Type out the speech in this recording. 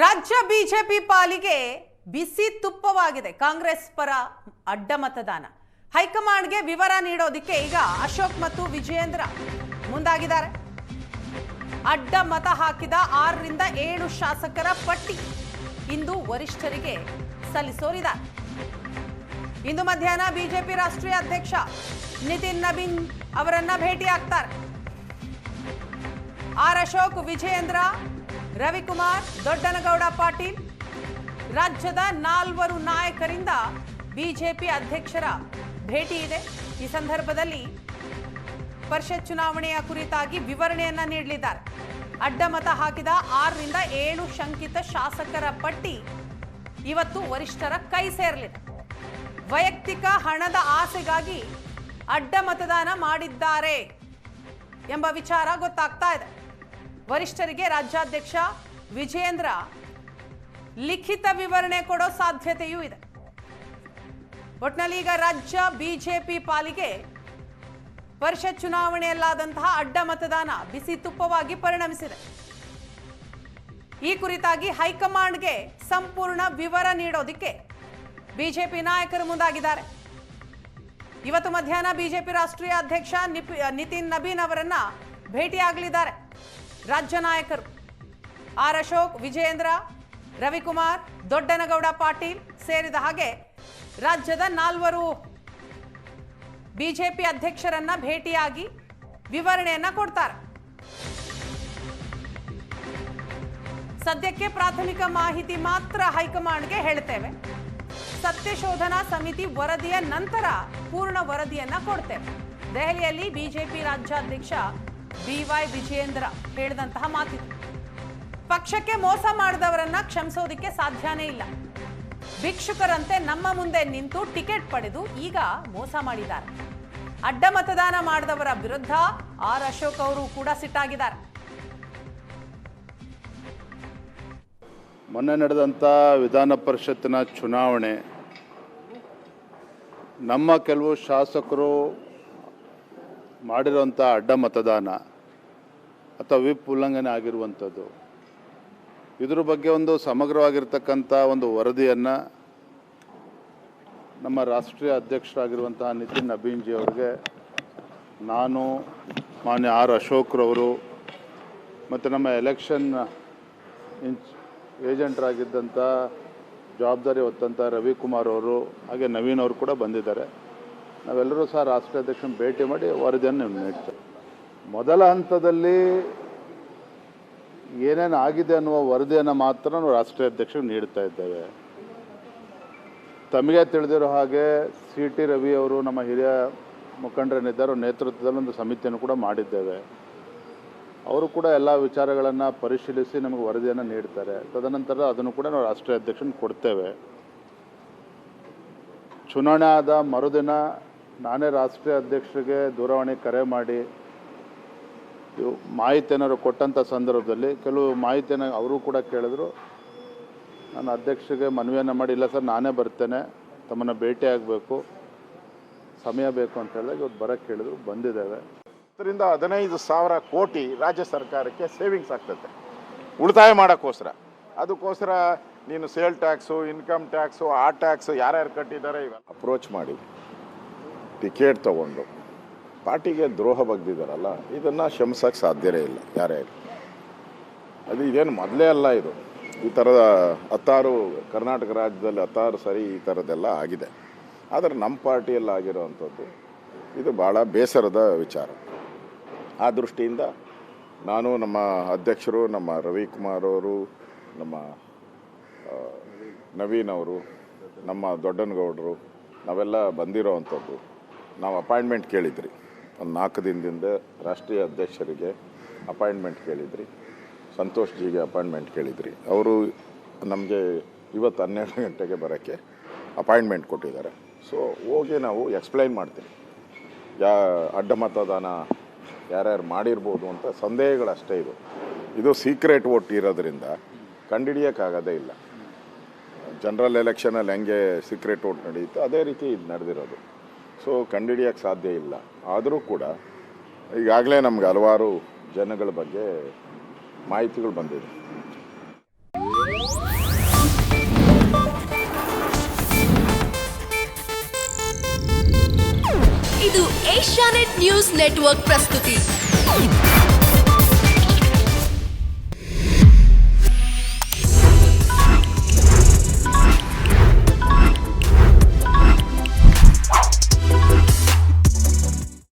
ರಾಜ್ಯ ಬಿಜೆಪಿ ಪಾಲಿಗೆ ಬಿಸಿ ತುಪ್ಪವಾಗಿದೆ ಕಾಂಗ್ರೆಸ್ ಪರ ಅಡ್ಡ ಮತದಾನ. ಹೈಕಮಾಂಡ್ಗೆ ವಿವರ ನೀಡೋದಕ್ಕೆ ಈಗ ಅಶೋಕ್ ಮತ್ತು ವಿಜಯೇಂದ್ರ ಮುಂದಾಗಿದ್ದಾರೆ. ಅಡ್ಡ ಮತ ಹಾಕಿದ 6 ರಿಂದ 7 ಶಾಸಕರ ಪಟ್ಟಿ ಇಂದು ವರಿಷ್ಠರಿಗೆ ಸಲ್ಲಿಸೋರಿದ್ದಾರೆ. ಇಂದು ಮಧ್ಯಾಹ್ನ ಬಿಜೆಪಿ ರಾಷ್ಟ್ರೀಯ ಅಧ್ಯಕ್ಷ ನಿತಿನ್ ನಬೀನ್ ಅವರನ್ನ ಭೇಟಿಯಾಗ್ತಾರೆ. ಆರ್ ಅಶೋಕ್, ವಿಜಯೇಂದ್ರ, ರವಿಕುಮಾರ್, ದೊಡ್ಡನಗೌಡ ಪಾಟೀಲ್ ರಾಜ್ಯದ 4 ನಾಯಕರಿಂದ ಬಿಜೆಪಿ ಅಧ್ಯಕ್ಷರ ಭೇಟಿ ಇದೆ. ಈ ಸಂದರ್ಭದಲ್ಲಿ ಪರಿಷತ್ ಚುನಾವಣೆಯ ಕುರಿತಾಗಿ ವಿವರಣೆಯನ್ನ ನೀಡಲಿದ್ದಾರೆ. ಅಡ್ಡ ಮತ ಹಾಕಿದ 6 ರಿಂದ 7 ಶಂಕಿತ ಶಾಸಕರ ಪಟ್ಟಿ ಇವತ್ತು ವರಿಷ್ಠರ ಕೈ ಸೇರಲಿದೆ. ವೈಯಕ್ತಿಕ ಹಣದ ಆಸೆಗಾಗಿ ಅಡ್ಡ ಮತದಾನ ಮಾಡಿದ್ದಾರೆ ಎಂಬ ವಿಚಾರ ಗೊತ್ತಾಗ್ತಾ ಇದೆ. ವರಿಷ್ಠರಿಗೆ ರಾಜ್ಯಾಧ್ಯಕ್ಷ ವಿಜಯೇಂದ್ರ ಲಿಖಿತ ವಿವರಣೆ ಕೊಡೋ ಸಾಧ್ಯತೆಯೂ ಇದೆ. ಒಟ್ನಲ್ಲಿ ಈಗ ರಾಜ್ಯ ಬಿಜೆಪಿ ಪಾಲಿಗೆ ಪರಿಷತ್ ಚುನಾವಣೆಯಲ್ಲಾದಂತಹ ಅಡ್ಡ ಮತದಾನ ಬಿಸಿ ತುಪ್ಪವಾಗಿ ಪರಿಣಮಿಸಿದೆ. ಈ ಕುರಿತಾಗಿ ಹೈಕಮಾಂಡ್ಗೆ ಸಂಪೂರ್ಣ ವಿವರ ನೀಡೋದಕ್ಕೆ ಬಿಜೆಪಿ ನಾಯಕರು ಮುಂದಾಗಿದ್ದಾರೆ. ಇವತ್ತು ಮಧ್ಯಾಹ್ನ ಬಿಜೆಪಿ ರಾಷ್ಟ್ರೀಯ ಅಧ್ಯಕ್ಷ ನಿತಿನ್ ನಬೀನ್ ಅವರನ್ನ ಭೇಟಿಯಾಗಲಿದ್ದಾರೆ. ರಾಜ್ಯ ನಾಯಕರು ಆರ್ ಅಶೋಕ್, ವಿಜಯೇಂದ್ರ, ರವಿಕುಮಾರ್, ದೊಡ್ಡನಗೌಡ ಪಾಟೀಲ್ ಸೇರಿದ ಹಾಗೆ ರಾಜ್ಯದ 4 ಬಿಜೆಪಿ ಅಧ್ಯಕ್ಷರನ್ನ ಭೇಟಿಯಾಗಿ ವಿವರಣೆಯನ್ನ ಕೊಡ್ತಾರೆ. ಸದ್ಯಕ್ಕೆ ಪ್ರಾಥಮಿಕ ಮಾಹಿತಿ ಮಾತ್ರ ಹೈಕಮಾಂಡ್ಗೆ ಹೇಳ್ತೇವೆ. ಸತ್ಯಶೋಧನಾ ಸಮಿತಿ ವರದಿಯ ನಂತರ ಪೂರ್ಣ ವರದಿಯನ್ನ ಕೊಡ್ತೇವೆ. ದೆಹಲಿಯಲ್ಲಿ ಬಿಜೆಪಿ ರಾಜ್ಯಾಧ್ಯಕ್ಷ BY ವಿಜಯೇಂದ್ರ ಹೇಳಿದಂತಹ ಮಾತಿದೆ. ಪಕ್ಷಕ್ಕೆ ಮೋಸ ಮಾಡಿದವರನ್ನ ಕ್ಷಮಿಸೋದಿಕ್ಕೆ ಸಾಧ್ಯನೇ ಇಲ್ಲ. ಭಿಕ್ಷುಕರಂತೆ ನಮ್ಮ ಮುಂದೆ ನಿಂತು ಟಿಕೆಟ್ ಪಡೆದು ಈಗ ಮೋಸ ಮಾಡಿದ್ದಾರೆ. ಅಡ್ಡ ಮತದಾನ ಮಾಡಿದವರ ವಿರುದ್ಧ ಆರ್ ಅಶೋಕ್ ಅವರು ಕೂಡ ಸಿಟ್ಟಾಗಿದ್ದಾರೆ. ಮೊನ್ನೆ ನಡೆದಂಥ ವಿಧಾನ ಪರಿಷತ್ತಿನ ಚುನಾವಣೆ ನಮ್ಮ ಕೆಲವು ಶಾಸಕರು ಮಾಡಿರುವಂಥ ಅಡ್ಡ ಮತದಾನ ಅಥವಾ ವಿಪ್ ಉಲ್ಲಂಘನೆ ಆಗಿರುವಂಥದ್ದು, ಇದ್ರ ಬಗ್ಗೆ ಒಂದು ಸಮಗ್ರವಾಗಿರ್ತಕ್ಕಂಥ ಒಂದು ವರದಿಯನ್ನು ನಮ್ಮ ರಾಷ್ಟ್ರೀಯ ಅಧ್ಯಕ್ಷರಾಗಿರುವಂತಹ ನಿತಿನ್ ನಬೀನ್ ಜಿ ಅವರಿಗೆ ನಾನು, ಮಾನ್ಯ ಆರ್ ಅಶೋಕ್ರವರು ಮತ್ತು ನಮ್ಮ ಎಲೆಕ್ಷನ್ ಏಜೆಂಟ್ರಾಗಿದ್ದಂಥ ಜವಾಬ್ದಾರಿ ಹೊತ್ತಂಥ ರವಿಕುಮಾರ್ ಅವರು ಹಾಗೆ ನವೀನ್ ಅವರು ಕೂಡ ಬಂದಿದ್ದಾರೆ. ನಾವೆಲ್ಲರೂ ಸಹ ರಾಷ್ಟ್ರೀಯ ಅಧ್ಯಕ್ಷನ ಭೇಟಿ ಮಾಡಿ ವರದಿಯನ್ನು ನೀಡ್ತೇವೆ. ಮೊದಲ ಹಂತದಲ್ಲಿ ಏನೇನು ಆಗಿದೆ ಅನ್ನುವ ವರದಿಯನ್ನು ಮಾತ್ರ ನಾವು ರಾಷ್ಟ್ರೀಯ ಅಧ್ಯಕ್ಷರಿಗೆ ನೀಡ್ತಾ ಇದ್ದೇವೆ. ತಮಗೆ ತಿಳಿದಿರೋ ಹಾಗೆ CT ರವಿ ಅವರು ನಮ್ಮ ಹಿರಿಯ ಮುಖಂಡರೇನಿದ್ದಾರೆ ನೇತೃತ್ವದಲ್ಲಿ ಒಂದು ಸಮಿತಿಯನ್ನು ಕೂಡ ಮಾಡಿದ್ದೇವೆ. ಅವರು ಕೂಡ ಎಲ್ಲ ವಿಚಾರಗಳನ್ನು ಪರಿಶೀಲಿಸಿ ನಮಗೆ ವರದಿಯನ್ನು ನೀಡ್ತಾರೆ. ತದನಂತರ ಅದನ್ನು ಕೂಡ ನಾವು ರಾಷ್ಟ್ರೀಯ ಅಧ್ಯಕ್ಷನಿಗೆ ಕೊಡ್ತೇವೆ. ಚುನಾವಣೆ ಆದ ಮರುದಿನ ನಾನೇ ರಾಷ್ಟ್ರೀಯ ಅಧ್ಯಕ್ಷರಿಗೆ ದೂರವಾಣಿ ಕರೆ ಮಾಡಿ ಮಾಹಿತಿಯನ್ನು ಕೊಟ್ಟಂಥ ಸಂದರ್ಭದಲ್ಲಿ ಕೆಲವು ಮಾಹಿತಿಯನ್ನು ಅವರು ಕೂಡ ಕೇಳಿದ್ರು. ನಾನು ಅಧ್ಯಕ್ಷರಿಗೆ ಮನವಿಯನ್ನು ಮಾಡಿ, ಇಲ್ಲ ಸರ್ ನಾನೇ ಬರ್ತೇನೆ, ತಮ್ಮನ್ನು ಭೇಟಿ ಆಗಬೇಕು, ಸಮಯ ಬೇಕು ಅಂತ ಹೇಳಿದಾಗ ಇವತ್ತು ಬರೋಕ್ಕೆ ಕೇಳಿದ್ರು. ಬಂದಿದ್ದೇವೆ. 15,000 ಕೋಟಿ ರಾಜ್ಯ ಸರ್ಕಾರಕ್ಕೆ ಸೇವಿಂಗ್ಸ್ ಆಗ್ತದೆ ಉಳಿತಾಯ ಮಾಡೋಕ್ಕೋಸ್ಕರ. ಅದಕ್ಕೋಸ್ಕರ ನೀನು ಸೇಲ್ ಟ್ಯಾಕ್ಸು, ಇನ್ಕಮ್ ಟ್ಯಾಕ್ಸು, ಆ ಟ್ಯಾಕ್ಸು ಯಾರ್ಯಾರು ಕಟ್ಟಿದ್ದಾರೆ ಇವೆಲ್ಲ ಅಪ್ರೋಚ್ ಮಾಡಿ ಟಿಕೆಟ್ ತೊಗೊಂಡು ಪಾರ್ಟಿಗೆ ದ್ರೋಹ ಬಗ್ದಿದ್ದಾರಲ್ಲ, ಇದನ್ನು ಕ್ಷಮಿಸೋಕ್ಕೆ ಸಾಧ್ಯವೇ ಇಲ್ಲ ಯಾರೇ. ಅದು ಇದೇನು ಮೊದಲೇ ಅಲ್ಲ, ಇದು ಈ ಥರದ 10 ಕರ್ನಾಟಕ ರಾಜ್ಯದಲ್ಲಿ 10 ಸರಿ ಈ ಥರದ್ದೆಲ್ಲ ಆಗಿದೆ. ಆದರೆ ನಮ್ಮ ಪಾರ್ಟಿಯಲ್ಲಿ ಆಗಿರೋವಂಥದ್ದು ಇದು ಭಾಳ ಬೇಸರದ ವಿಚಾರ. ಆ ದೃಷ್ಟಿಯಿಂದ ನಾನು, ನಮ್ಮ ಅಧ್ಯಕ್ಷರು, ನಮ್ಮ ರವಿಕುಮಾರ್ ಅವರು, ನಮ್ಮ ನವೀನ್ ಅವರು, ನಮ್ಮ ದೊಡ್ಡನಗೌಡರು ನಾವೆಲ್ಲ ಬಂದಿರೋವಂಥದ್ದು. ನಾವು ಅಪಾಯಿಂಟ್ಮೆಂಟ್ ಕೇಳಿದ್ರಿ, ಒಂದು 4 ದಿನದಿಂದ ರಾಷ್ಟ್ರೀಯ ಅಧ್ಯಕ್ಷರಿಗೆ ಅಪಾಯಿಂಟ್ಮೆಂಟ್ ಕೇಳಿದ್ರಿ, ಸಂತೋಷ್ ಜಿಗೆ ಅಪಾಯಿಂಟ್ಮೆಂಟ್ ಕೇಳಿದ್ರಿ. ಅವರು ನಮಗೆ ಇವತ್ತು 12 ಗಂಟೆಗೆ ಬರೋಕ್ಕೆ ಅಪಾಯಿಂಟ್ಮೆಂಟ್ ಕೊಟ್ಟಿದ್ದಾರೆ. ಸೊ ಹೋಗಿ ನಾವು ಎಕ್ಸ್ಪ್ಲೈನ್ ಮಾಡ್ತೀವಿ ಅಡ್ಡ ಮತದಾನ ಯಾರ್ಯಾರು ಮಾಡಿರ್ಬೋದು ಅಂತ. ಸಂದೇಹಗಳಷ್ಟೇ ಇದು ಸೀಕ್ರೆಟ್ ವೋಟ್ ಇರೋದ್ರಿಂದ ಕಂಡುಹಿಡಿಯೋಕ್ಕಾಗೋದೇ ಇಲ್ಲ. ಜನರಲ್ ಎಲೆಕ್ಷನಲ್ಲಿ ಹೆಂಗೆ ಸೀಕ್ರೆಟ್ ವೋಟ್ ನಡೆಯುತ್ತೋ ಅದೇ ರೀತಿ ಇದು ನಡೆದಿರೋದು. ಸೊ ಕಂಡುಹಿಡಿಯೋಕ್ಕೆ ಸಾಧ್ಯ ಇಲ್ಲ. ಆದರೂ ಕೂಡ ಈಗಾಗಲೇ ನಮ್ಗೆ ಹಲವಾರು ಜನಗಳ ಬಗ್ಗೆ ಮಾಹಿತಿಗಳು ಬಂದಿದೆ. ಇದು ಏಷ್ಯಾನೆಟ್ ನ್ಯೂಸ್ ನೆಟ್ವರ್ಕ್ ಪ್ರಸ್ತುತಿ.